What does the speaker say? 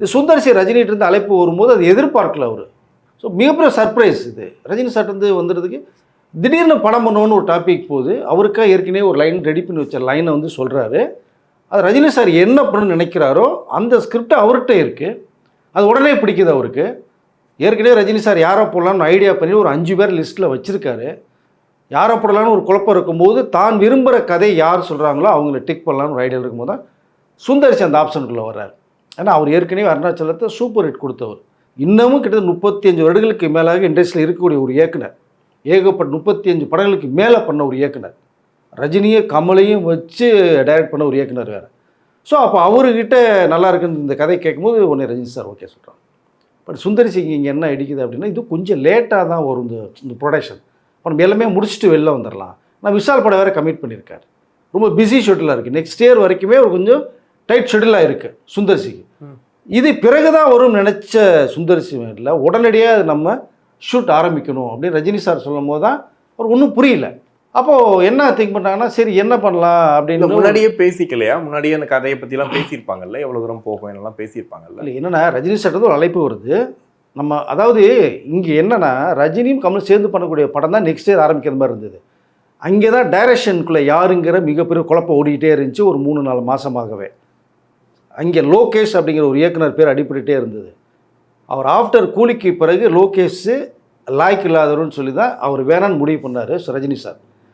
இது சுந்தர்சி ரஜினிகிட்ட இருந்து அழைப்பு வரும்போது அது எதிர்பார்க்கல அவர். ஸோ மிகப்பெரிய சர்ப்ரைஸ் இது. ரஜினி சார்ட்டு வந்துடுறதுக்கு திடீர்னு படம் பண்ணணும்னு ஒரு டாபிக் போகுது. அவருக்காக ஏற்கனவே ஒரு லைன் ரெடி பண்ணி வச்ச லைனை சொல்கிறாரு. அது ரஜினி சார் என்ன பண்ணணும்னு நினைக்கிறாரோ அந்த ஸ்கிரிப்ட் அவர்கிட்ட இருக்குது. அது உடனே பிடிக்குது அவருக்கு. ஏற்கனவே ரஜினி சார் யாரை போடலான்னு ஐடியா பண்ணி ஒரு 5 பேர் லிஸ்ட்டில் வச்சுருக்காரு. யாரை போடலான்னு ஒரு குழப்பம் இருக்கும்போது தான் விரும்புகிற கதை யார் சொல்கிறாங்களோ அவங்கள டிக் பண்ணலான்னு ஒரு ஐடியா இருக்கும்போது தான் சுந்தர்சி அந்த ஆப்ஷனுக்குள்ளே வர்றார். ஏன்னா அவர் ஏற்கனவே அருணாச்சலத்தை சூப்பர் ஹிட் கொடுத்தவர். இன்னமும் கிட்டத்தட்ட 35 வருடங்களுக்கு மேலாக இண்டஸ்ட்ரியில் இருக்கக்கூடிய ஒரு இயக்குனர். ஏகப்பட்ட 35 படங்களுக்கு மேலே பண்ண ஒரு இயக்குனர். ரஜினியை கமலையும் வச்சு டைரக்ட் பண்ண ஒரு இயக்குனர் வேறு. ஸோ அப்போ அவர்கிட்ட நல்லா இருக்குன்னு இந்த கதை கேட்கும்போது உடனே ரஜினி சார் ஓகே சொல்கிறாங்க. பட் சுந்தர்சிக்கு இங்கே என்ன இடிக்குது அப்படின்னா இது கொஞ்சம் லேட்டாக தான் வரும் இந்த ப்ரொடக்ஷன். இப்போ நம்ம எல்லாமே முடிச்சுட்டு வெளில வந்துடலாம். நான் விஷால் படம் வேறு கமிட் பண்ணியிருக்காரு. ரொம்ப பிஸி ஷெட்யூலாக இருக்குது. நெக்ஸ்ட் இயர் வரைக்குமே ஒரு கொஞ்சம் டைட் ஷெட்யூலாக இருக்குது சுந்தர்சிக்கு. இது பிறகு தான் வரும்னு நினச்ச சுந்தர்சி இல்லை உடனடியாக நம்ம ஷூட் ஆரம்பிக்கணும் அப்படின்னு ரஜினி சார் சொல்லும் போது தான் அவர் ஒன்றும் புரியல. அப்போது என்ன திங்க் பண்ணாங்கன்னா சரி என்ன பண்ணலாம் அப்படின்னு முன்னாடியே பேசிக்கலையா? முன்னாடியே அந்த கதையை பற்றிலாம் பேசியிருப்பாங்கல்ல, எவ்வளோ தூரம் போகும் என்னெல்லாம் பேசியிருப்பாங்கல்ல. இல்லை என்னென்னா ரஜினி சார் ஒரு அழைப்பு வருது. நம்ம அதாவது இங்கே என்னென்னா ரஜினியும் கமல் சேர்ந்து பண்ணக்கூடிய படம் தான் நெக்ஸ்ட் இயர் ஆரம்பிக்கிற மாதிரி இருந்தது. அங்கே தான் டைரக்ஷனுக்குள்ளே யாருங்கிற மிகப்பெரிய குழப்பம் ஓடிக்கிட்டே இருந்துச்சு ஒரு 3-4 மாதமாகவே. அங்கே லோகேஷ் அப்படிங்கிற ஒரு இயக்குனர் பேர் அடிப்பட்டுகிட்டே இருந்தது. அவர் ஆஃப்டர் கூலிக்கு பிறகு லோகேஷ் லாய்க்கு இல்லாதவர்னு சொல்லி தான் அவர் வேணான்னு முடிவு பண்ணார் ரஜினி சார்.